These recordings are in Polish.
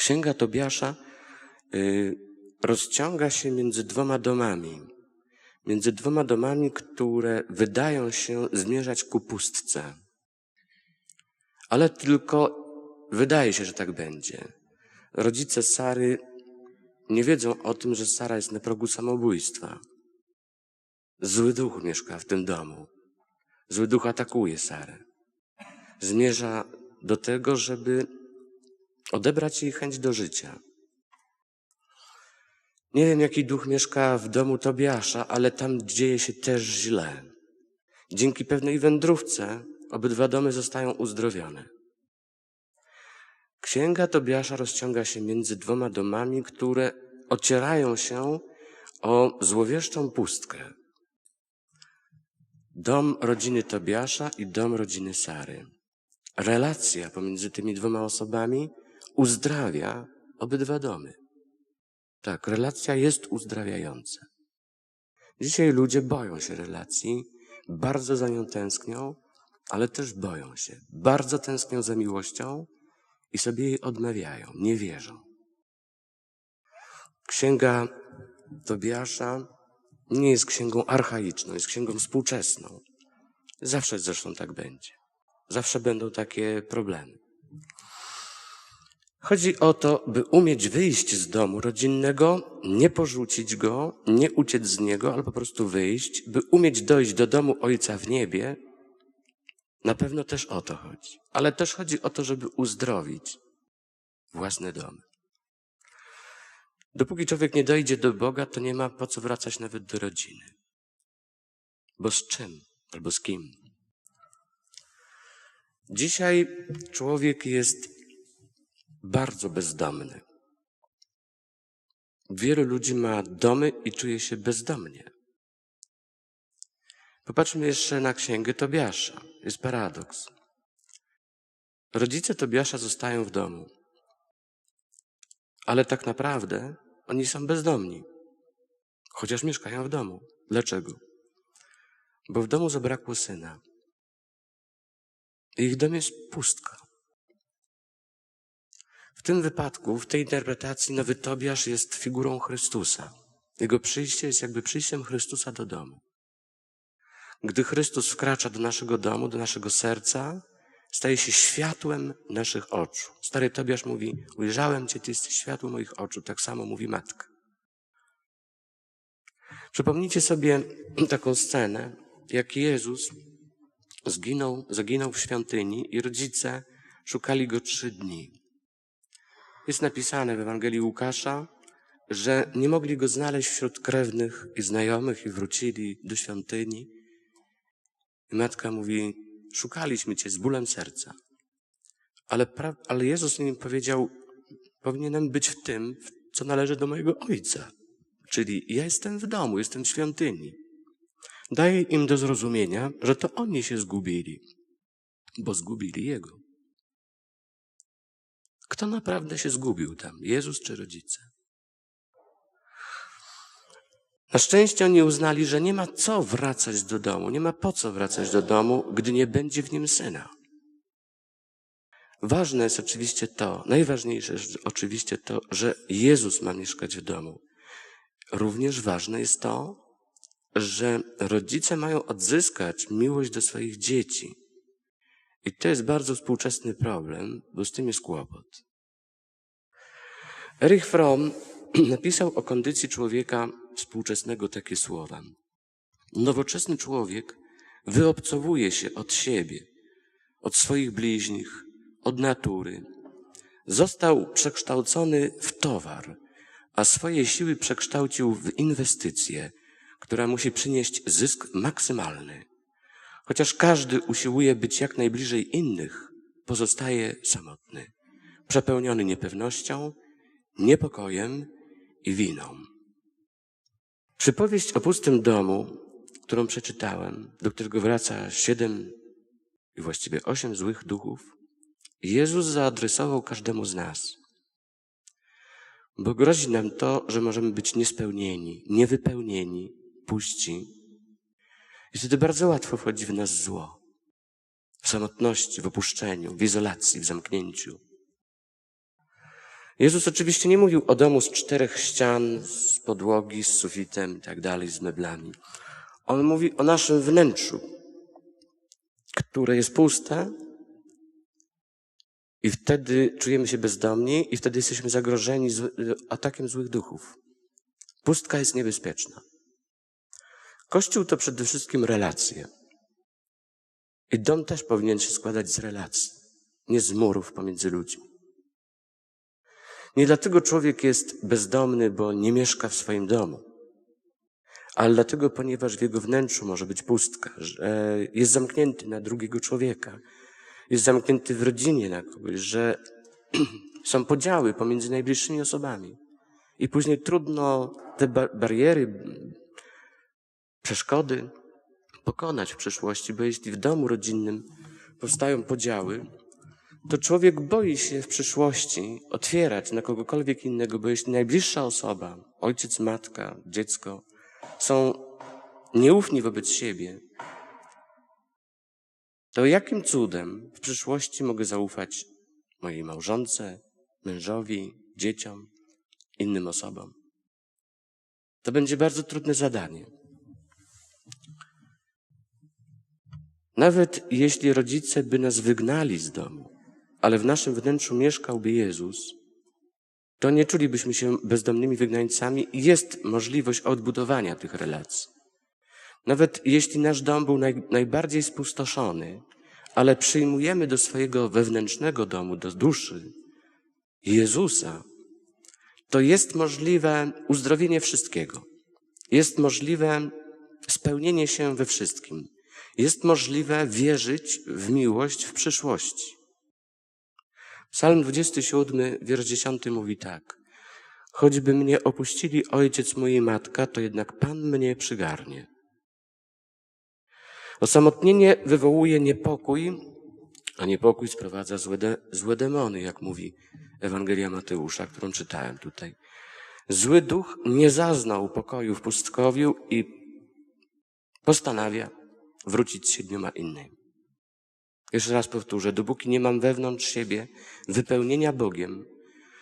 Księga Tobiasza rozciąga się między dwoma domami. Między dwoma domami, które wydają się zmierzać ku pustce. Ale tylko wydaje się, że tak będzie. Rodzice Sary nie wiedzą o tym, że Sara jest na progu samobójstwa. Zły duch mieszka w tym domu. Zły duch atakuje Sarę. Zmierza do tego, żeby odebrać jej chęć do życia. Nie wiem, jaki duch mieszka w domu Tobiasza, ale tam dzieje się też źle. Dzięki pewnej wędrówce obydwa domy zostają uzdrowione. Księga Tobiasza rozciąga się między dwoma domami, które ocierają się o złowieszczą pustkę. Dom rodziny Tobiasza i dom rodziny Sary. Relacja pomiędzy tymi dwoma osobami uzdrawia obydwa domy. Tak, relacja jest uzdrawiająca. Dzisiaj ludzie boją się relacji, bardzo za nią tęsknią, ale też boją się. Bardzo tęsknią za miłością i sobie jej odmawiają, nie wierzą. Księga Tobiasza nie jest księgą archaiczną, jest księgą współczesną. Zawsze zresztą tak będzie. Zawsze będą takie problemy. Chodzi o to, by umieć wyjść z domu rodzinnego, nie porzucić go, nie uciec z niego, ale po prostu wyjść, by umieć dojść do domu Ojca w niebie. Na pewno też o to chodzi. Ale też chodzi o to, żeby uzdrowić własne domy. Dopóki człowiek nie dojdzie do Boga, to nie ma po co wracać nawet do rodziny. Bo z czym? Albo z kim? Dzisiaj człowiek jest bardzo bezdomny. Wielu ludzi ma domy i czuje się bezdomnie. Popatrzmy jeszcze na księgę Tobiasza. Jest paradoks. Rodzice Tobiasza zostają w domu. Ale tak naprawdę oni są bezdomni. Chociaż mieszkają w domu. Dlaczego? Bo w domu zabrakło syna. Ich dom jest pustka. W tym wypadku, w tej interpretacji, nowy Tobiasz jest figurą Chrystusa. Jego przyjście jest jakby przyjściem Chrystusa do domu. Gdy Chrystus wkracza do naszego domu, do naszego serca, staje się światłem naszych oczu. Stary Tobiasz mówi, ujrzałem Cię, Ty jesteś światłem moich oczu. Tak samo mówi matka. Przypomnijcie sobie taką scenę, jak Jezus zaginął w świątyni i rodzice szukali Go 3 dni. Jest napisane w Ewangelii Łukasza, że nie mogli Go znaleźć wśród krewnych i znajomych i wrócili do świątyni. I matka mówi, szukaliśmy Cię z bólem serca. Ale Jezus im powiedział, powinienem być w tym, co należy do mojego Ojca. Czyli ja jestem w domu, jestem w świątyni. Daje im do zrozumienia, że to oni się zgubili, bo zgubili Jego. Kto naprawdę się zgubił tam? Jezus czy rodzice? Na szczęście oni uznali, że nie ma co wracać do domu, nie ma po co wracać do domu, gdy nie będzie w nim Syna. Ważne jest oczywiście to, najważniejsze jest oczywiście to, że Jezus ma mieszkać w domu. Również ważne jest to, że rodzice mają odzyskać miłość do swoich dzieci. I to jest bardzo współczesny problem, bo z tym jest kłopot. Erich Fromm napisał o kondycji człowieka współczesnego takie słowa. Nowoczesny człowiek wyobcowuje się od siebie, od swoich bliźnich, od natury. Został przekształcony w towar, a swoje siły przekształcił w inwestycję, która musi przynieść zysk maksymalny. Chociaż każdy usiłuje być jak najbliżej innych, pozostaje samotny, przepełniony niepewnością, niepokojem i winą. Przypowieść o pustym domu, którą przeczytałem, do którego wraca 7 i właściwie 8 złych duchów, Jezus zaadresował każdemu z nas. Bo grozi nam to, że możemy być niespełnieni, niewypełnieni, puści. I wtedy bardzo łatwo wchodzi w nas zło. W samotności, w opuszczeniu, w izolacji, w zamknięciu. Jezus oczywiście nie mówił o domu z 4 ścian, z podłogi, z sufitem i tak dalej, z meblami. On mówi o naszym wnętrzu, które jest puste i wtedy czujemy się bezdomni i wtedy jesteśmy zagrożeni atakiem złych duchów. Pustka jest niebezpieczna. Kościół to przede wszystkim relacje. I dom też powinien się składać z relacji, nie z murów pomiędzy ludźmi. Nie dlatego człowiek jest bezdomny, bo nie mieszka w swoim domu, ale dlatego, ponieważ w jego wnętrzu może być pustka, że jest zamknięty na drugiego człowieka, jest zamknięty w rodzinie na kogoś, że są podziały pomiędzy najbliższymi osobami. I później trudno te bariery, przeszkody pokonać w przyszłości, bo jeśli w domu rodzinnym powstają podziały, to człowiek boi się w przyszłości otwierać na kogokolwiek innego, bo jeśli najbliższa osoba, ojciec, matka, dziecko, są nieufni wobec siebie, to jakim cudem w przyszłości mogę zaufać mojej małżonce, mężowi, dzieciom, innym osobom? To będzie bardzo trudne zadanie. Nawet jeśli rodzice by nas wygnali z domu, ale w naszym wnętrzu mieszkałby Jezus, to nie czulibyśmy się bezdomnymi wygnańcami i jest możliwość odbudowania tych relacji. Nawet jeśli nasz dom był najbardziej spustoszony, ale przyjmujemy do swojego wewnętrznego domu, do duszy Jezusa, to jest możliwe uzdrowienie wszystkiego. Jest możliwe spełnienie się we wszystkim. Jest możliwe wierzyć w miłość w przyszłości. Psalm 27, wiersz 10 mówi tak. Choćby mnie opuścili ojciec mój i matka, to jednak Pan mnie przygarnie. Osamotnienie wywołuje niepokój, a niepokój sprowadza złe demony, jak mówi Ewangelia Mateusza, którą czytałem tutaj. Zły duch nie zaznał pokoju w pustkowiu i postanawia wrócić 7 innymi. Jeszcze raz powtórzę, dopóki nie mam wewnątrz siebie wypełnienia Bogiem,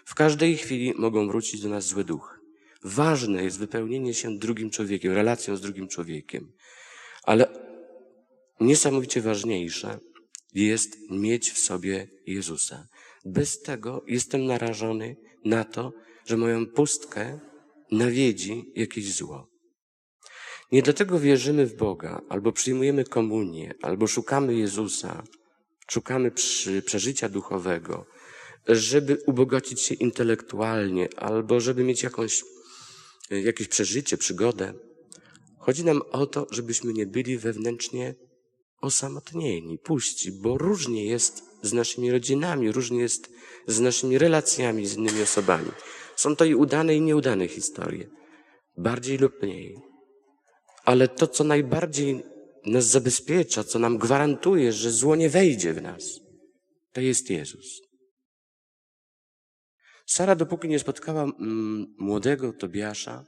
w każdej chwili mogą wrócić do nas złe duchy. Ważne jest wypełnienie się drugim człowiekiem, relacją z drugim człowiekiem, ale niesamowicie ważniejsze jest mieć w sobie Jezusa. Bez tego jestem narażony na to, że moją pustkę nawiedzi jakieś zło. Nie dlatego wierzymy w Boga, albo przyjmujemy komunię, albo szukamy Jezusa, szukamy przeżycia duchowego, żeby ubogocić się intelektualnie, albo żeby mieć jakieś przeżycie, przygodę. Chodzi nam o to, żebyśmy nie byli wewnętrznie osamotnieni, puści, bo różnie jest z naszymi rodzinami, różnie jest z naszymi relacjami z innymi osobami. Są to i udane, i nieudane historie, bardziej lub mniej. Ale to, co najbardziej nas zabezpiecza, co nam gwarantuje, że zło nie wejdzie w nas, to jest Jezus. Sara, dopóki nie spotkała młodego Tobiasza,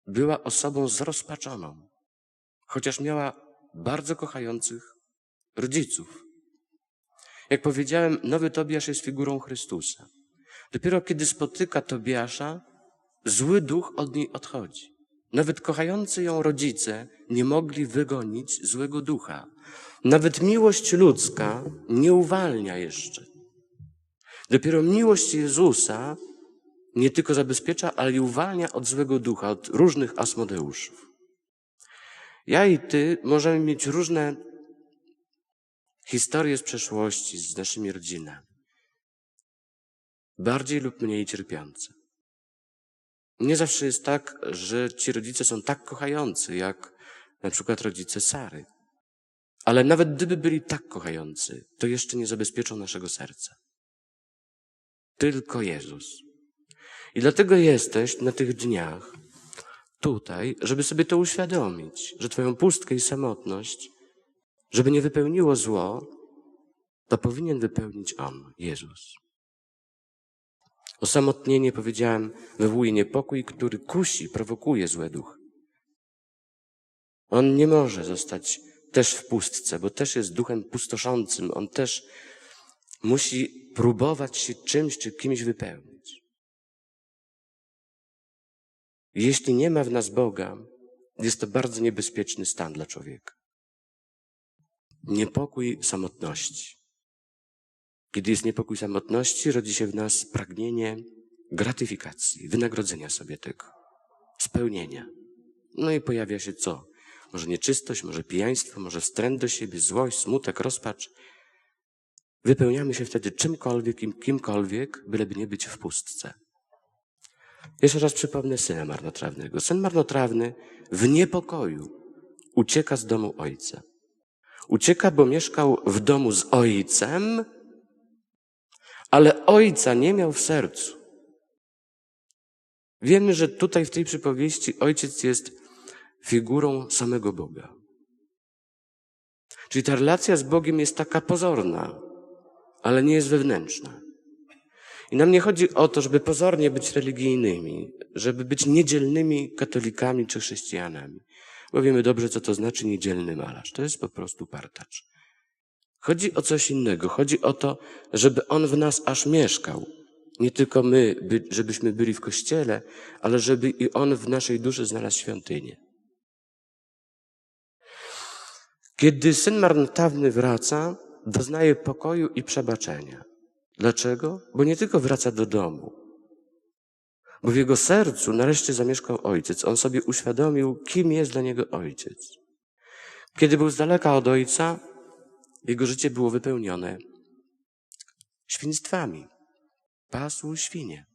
była osobą zrozpaczoną, chociaż miała bardzo kochających rodziców. Jak powiedziałem, nowy Tobiasz jest figurą Chrystusa. Dopiero kiedy spotyka Tobiasza, zły duch od niej odchodzi. Nawet kochający ją rodzice nie mogli wygonić złego ducha. Nawet miłość ludzka nie uwalnia jeszcze. Dopiero miłość Jezusa nie tylko zabezpiecza, ale i uwalnia od złego ducha, od różnych Asmodeuszów. Ja i ty możemy mieć różne historie z przeszłości, z naszymi rodzinami. Bardziej lub mniej cierpiące. Nie zawsze jest tak, że ci rodzice są tak kochający, jak na przykład rodzice Sary. Ale nawet gdyby byli tak kochający, to jeszcze nie zabezpieczą naszego serca. Tylko Jezus. I dlatego jesteś na tych dniach tutaj, żeby sobie to uświadomić, że twoją pustkę i samotność, żeby nie wypełniło zło, to powinien wypełnić On, Jezus. Osamotnienie, powiedziałem, wywołuje niepokój, który kusi, prowokuje złe duchy. On nie może zostać też w pustce, bo też jest duchem pustoszącym. On też musi próbować się czymś czy kimś wypełnić. Jeśli nie ma w nas Boga, jest to bardzo niebezpieczny stan dla człowieka. Niepokój samotności. Kiedy jest niepokój samotności, rodzi się w nas pragnienie gratyfikacji, wynagrodzenia sobie tego, spełnienia. No i pojawia się co? Może nieczystość, może pijaństwo, może wstręt do siebie, złość, smutek, rozpacz. Wypełniamy się wtedy czymkolwiek i kimkolwiek, byleby nie być w pustce. Jeszcze raz przypomnę syna marnotrawnego. Syn marnotrawny w niepokoju ucieka z domu ojca. Ucieka, bo mieszkał w domu z ojcem, ale ojca nie miał w sercu. Wiemy, że tutaj w tej przypowieści ojciec jest figurą samego Boga. Czyli ta relacja z Bogiem jest taka pozorna, ale nie jest wewnętrzna. I nam nie chodzi o to, żeby pozornie być religijnymi, żeby być niedzielnymi katolikami czy chrześcijanami. Bo wiemy dobrze, co to znaczy niedzielny malarz. To jest po prostu partacz. Chodzi o coś innego. Chodzi o to, żeby On w nas aż mieszkał. Nie tylko my, żebyśmy byli w kościele, ale żeby i On w naszej duszy znalazł świątynię. Kiedy syn marnotrawny wraca, doznaje pokoju i przebaczenia. Dlaczego? Bo nie tylko wraca do domu, bo w jego sercu nareszcie zamieszkał ojciec. On sobie uświadomił, kim jest dla niego ojciec. Kiedy był z daleka od ojca, jego życie było wypełnione świństwami. Pasł świnie.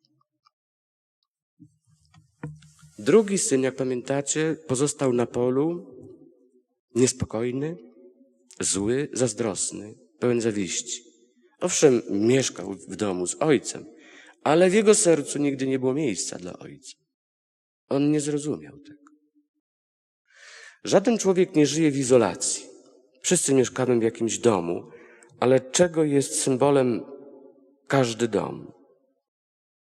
Drugi syn, jak pamiętacie, pozostał na polu, niespokojny, zły, zazdrosny, pełen zawiści. Owszem, mieszkał w domu z ojcem, ale w jego sercu nigdy nie było miejsca dla ojca. On nie zrozumiał tego. Żaden człowiek nie żyje w izolacji. Wszyscy mieszkamy w jakimś domu, ale czego jest symbolem każdy dom?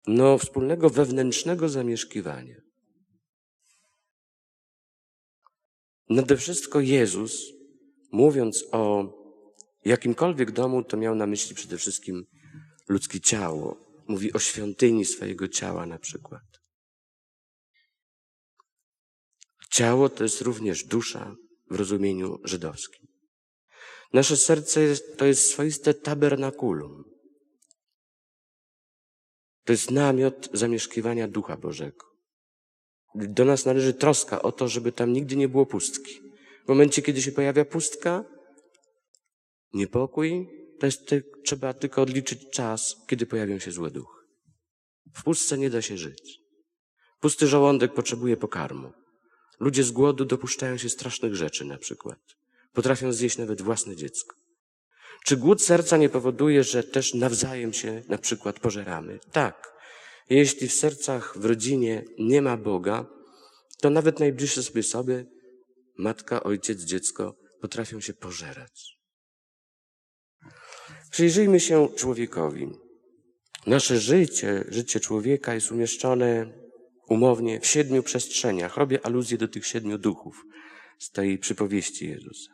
No, wspólnego wewnętrznego zamieszkiwania. Nade wszystko Jezus, mówiąc o jakimkolwiek domu, to miał na myśli przede wszystkim ludzkie ciało. Mówi o świątyni swojego ciała na przykład. Ciało to jest również dusza w rozumieniu żydowskim. Nasze serce to jest swoiste tabernakulum. To jest namiot zamieszkiwania Ducha Bożego. Do nas należy troska o to, żeby tam nigdy nie było pustki. W momencie, kiedy się pojawia pustka, niepokój, trzeba tylko odliczyć czas, kiedy pojawią się złe duchy. W pustce nie da się żyć. Pusty żołądek potrzebuje pokarmu. Ludzie z głodu dopuszczają się strasznych rzeczy na przykład. Potrafią zjeść nawet własne dziecko. Czy głód serca nie powoduje, że też nawzajem się na przykład pożeramy? Tak. Jeśli w sercach, w rodzinie nie ma Boga, to nawet najbliższe sobie osoby, matka, ojciec, dziecko, potrafią się pożerać. Przyjrzyjmy się człowiekowi. Nasze życie człowieka jest umieszczone umownie w 7 przestrzeniach. Robię aluzję do tych 7 duchów z tej przypowieści Jezusa.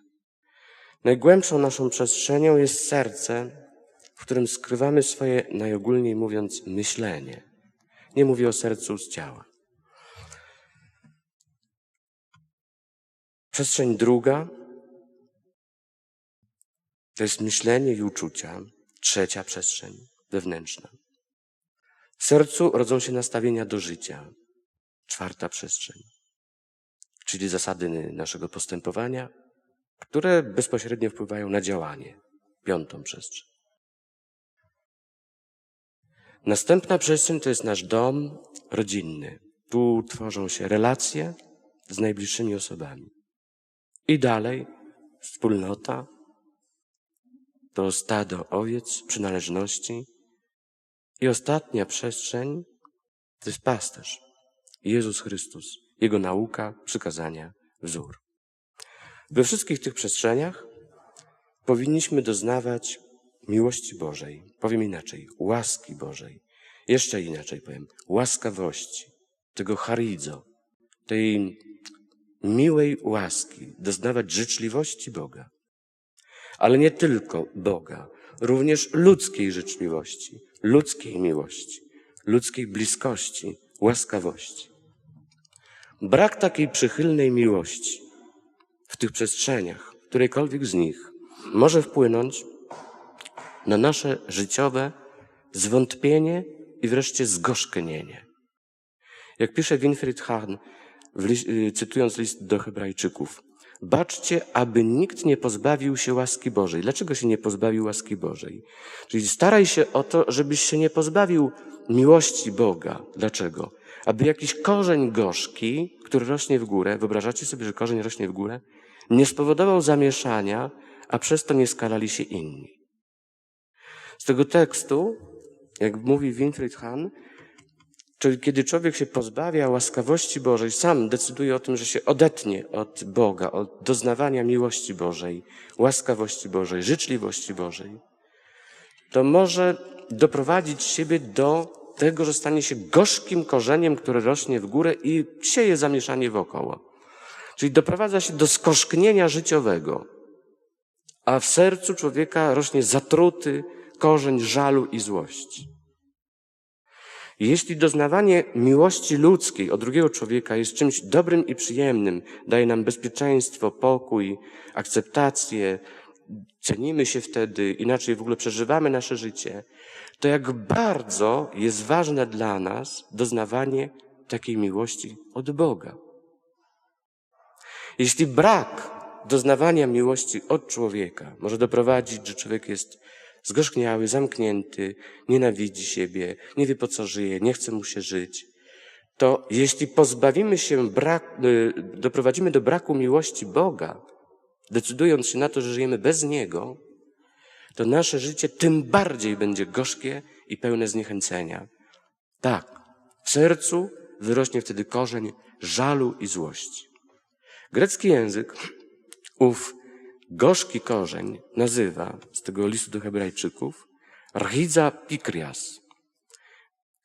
Najgłębszą naszą przestrzenią jest serce, w którym skrywamy swoje, najogólniej mówiąc, myślenie. Nie mówię o sercu z ciała. Przestrzeń druga to jest myślenie i uczucia. Trzecia przestrzeń, wewnętrzna. W sercu rodzą się nastawienia do życia. 4. przestrzeń, czyli zasady naszego postępowania, które bezpośrednio wpływają na działanie. 5. przestrzeń. Następna przestrzeń to jest nasz dom rodzinny. Tu tworzą się relacje z najbliższymi osobami. I dalej wspólnota, to stado owiec, przynależności. I ostatnia przestrzeń to jest pasterz, Jezus Chrystus, Jego nauka, przykazania, wzór. We wszystkich tych przestrzeniach powinniśmy doznawać miłości Bożej, powiem inaczej, łaski Bożej. Jeszcze inaczej powiem, łaskawości, tego charizo, tej miłej łaski, doznawać życzliwości Boga. Ale nie tylko Boga, również ludzkiej życzliwości, ludzkiej miłości, ludzkiej bliskości, łaskawości. Brak takiej przychylnej miłości w tych przestrzeniach, w którejkolwiek z nich, może wpłynąć na nasze życiowe zwątpienie i wreszcie zgorzknienie. Jak pisze Winfried Hahn, cytując list do Hebrajczyków, baczcie, aby nikt nie pozbawił się łaski Bożej. Dlaczego się nie pozbawił łaski Bożej? Czyli staraj się o to, żebyś się nie pozbawił miłości Boga. Dlaczego? Aby jakiś korzeń gorzki, który rośnie w górę, wyobrażacie sobie, że korzeń rośnie w górę, nie spowodował zamieszania, a przez to nie skalali się inni. Z tego tekstu, jak mówi Winfried Hahn, czyli kiedy człowiek się pozbawia łaskawości Bożej, sam decyduje o tym, że się odetnie od Boga, od doznawania miłości Bożej, łaskawości Bożej, życzliwości Bożej, to może doprowadzić siebie do tego, że stanie się gorzkim korzeniem, które rośnie w górę i sieje zamieszanie wokoło. Czyli doprowadza się do skorzknienia życiowego, a w sercu człowieka rośnie zatruty korzeń żalu i złości. Jeśli doznawanie miłości ludzkiej od drugiego człowieka jest czymś dobrym i przyjemnym, daje nam bezpieczeństwo, pokój, akceptację, cenimy się wtedy, inaczej w ogóle przeżywamy nasze życie, to jak bardzo jest ważne dla nas doznawanie takiej miłości od Boga. Jeśli brak doznawania miłości od człowieka może doprowadzić, że człowiek jest zgorzkniały, zamknięty, nienawidzi siebie, nie wie po co żyje, nie chce mu się żyć, to jeśli doprowadzimy do braku miłości Boga, decydując się na to, że żyjemy bez Niego, to nasze życie tym bardziej będzie gorzkie i pełne zniechęcenia. Tak, w sercu wyrośnie wtedy korzeń żalu i złości. Grecki język ów gorzki korzeń nazywa, z tego listu do Hebrajczyków, rhiza pikrias.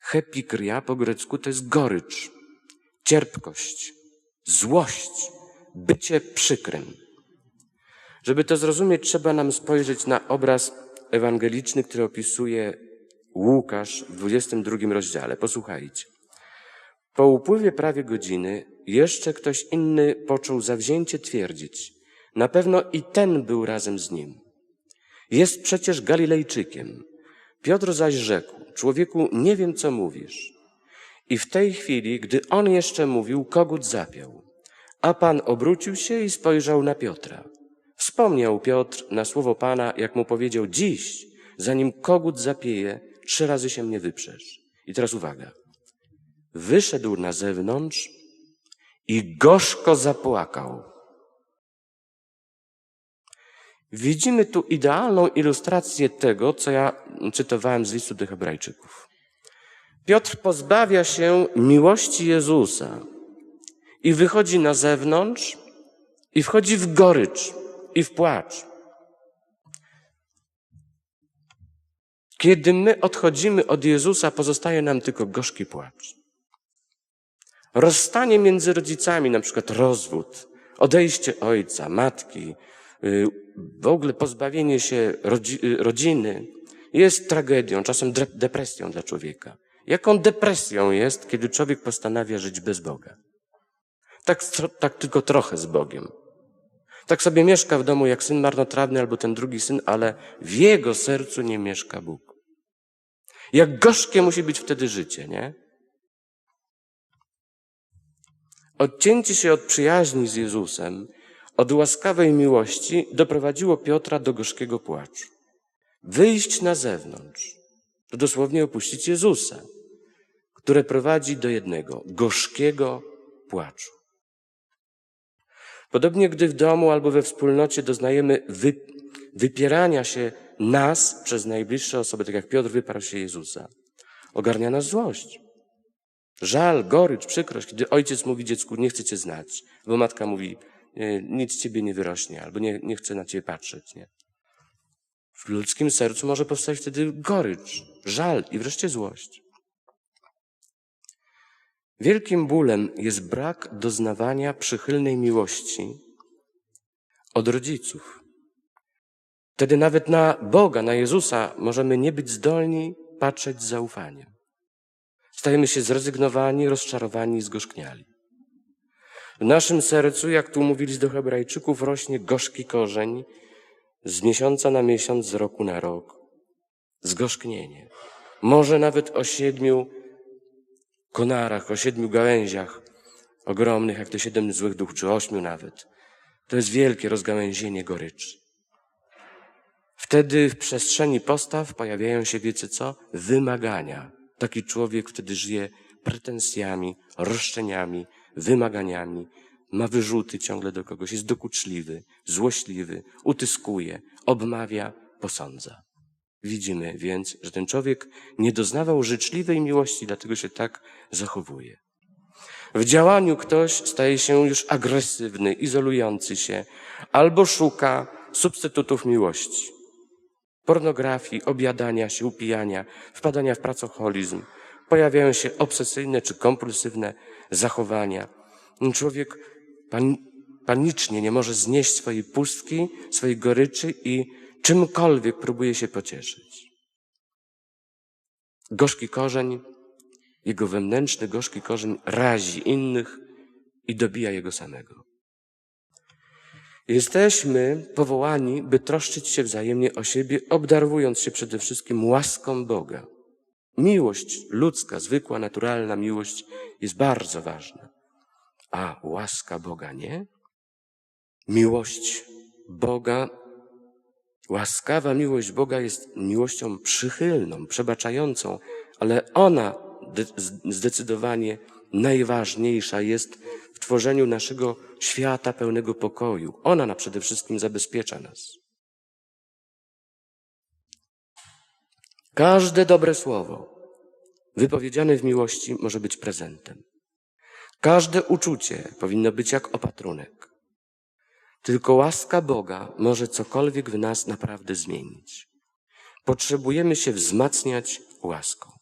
Hepikria po grecku to jest gorycz, cierpkość, złość, bycie przykrym. Żeby to zrozumieć, trzeba nam spojrzeć na obraz ewangeliczny, który opisuje Łukasz w 22 rozdziale. Posłuchajcie. Po upływie prawie godziny jeszcze ktoś inny począł zawzięcie twierdzić. Na pewno i ten był razem z nim. Jest przecież Galilejczykiem. Piotr zaś rzekł, człowieku, nie wiem, co mówisz. I w tej chwili, gdy on jeszcze mówił, kogut zapiał. A Pan obrócił się i spojrzał na Piotra. Wspomniał Piotr na słowo Pana, jak mu powiedział, dziś, zanim kogut zapieje, 3 razy się mnie wyprzesz. I teraz uwaga. Wyszedł na zewnątrz i gorzko zapłakał. Widzimy tu idealną ilustrację tego, co ja cytowałem z listu do Hebrajczyków. Piotr pozbawia się miłości Jezusa i wychodzi na zewnątrz i wchodzi w gorycz i w płacz. Kiedy my odchodzimy od Jezusa, pozostaje nam tylko gorzki płacz. Rozstanie między rodzicami, na przykład rozwód, odejście ojca, matki, w ogóle pozbawienie się rodziny jest tragedią, czasem depresją dla człowieka. Jaką depresją jest, kiedy człowiek postanawia żyć bez Boga? Tak tylko trochę z Bogiem. Tak sobie mieszka w domu jak syn marnotrawny albo ten drugi syn, ale w jego sercu nie mieszka Bóg. Jak gorzkie musi być wtedy życie, nie? Odcięcie się od przyjaźni z Jezusem, od łaskawej miłości doprowadziło Piotra do gorzkiego płaczu. Wyjść na zewnątrz to dosłownie opuścić Jezusa, które prowadzi do jednego, gorzkiego płaczu. Podobnie gdy w domu albo we wspólnocie doznajemy wypierania się nas przez najbliższe osoby, tak jak Piotr wyparł się Jezusa, ogarnia nas złość. Żal, gorycz, przykrość, kiedy ojciec mówi dziecku, nie chcę cię znać, bo matka mówi, nic z ciebie nie wyrośnie, albo nie chcę na ciebie patrzeć. Nie? W ludzkim sercu może powstać wtedy gorycz, żal i wreszcie złość. Wielkim bólem jest brak doznawania przychylnej miłości od rodziców. Wtedy nawet na Boga, na Jezusa możemy nie być zdolni patrzeć z zaufaniem. Stajemy się zrezygnowani, rozczarowani i zgorzkniali. W naszym sercu, jak tu mówili do Hebrajczyków, rośnie gorzki korzeń z miesiąca na miesiąc, z roku na rok. Zgorzknienie. Może nawet o 7 konarach, o 7 gałęziach ogromnych, jak to 7 złych duchów, czy 8 nawet. To jest wielkie rozgałęzienie goryczy. Wtedy w przestrzeni postaw pojawiają się, wiecie co? Wymagania. Taki człowiek wtedy żyje pretensjami, roszczeniami, wymaganiami, ma wyrzuty ciągle do kogoś, jest dokuczliwy, złośliwy, utyskuje, obmawia, posądza. Widzimy więc, że ten człowiek nie doznawał życzliwej miłości, dlatego się tak zachowuje. W działaniu ktoś staje się już agresywny, izolujący się, albo szuka substytutów miłości. Pornografii, objadania się, upijania, wpadania w pracoholizm. Pojawiają się obsesyjne czy kompulsywne zachowania. Człowiek panicznie nie może znieść swojej pustki, swojej goryczy i czymkolwiek próbuje się pocieszyć. Gorzki korzeń, jego wewnętrzny gorzki korzeń razi innych i dobija jego samego. Jesteśmy powołani, by troszczyć się wzajemnie o siebie, obdarowując się przede wszystkim łaską Boga. Miłość ludzka, zwykła, naturalna miłość jest bardzo ważna. A łaska Boga nie? Miłość Boga, łaskawa miłość Boga jest miłością przychylną, przebaczającą, ale ona zdecydowanie najważniejsza jest w tworzeniu naszego świata pełnego pokoju. Ona przede wszystkim zabezpiecza nas. Każde dobre słowo wypowiedziane w miłości może być prezentem. Każde uczucie powinno być jak opatrunek. Tylko łaska Boga może cokolwiek w nas naprawdę zmienić. Potrzebujemy się wzmacniać łaską.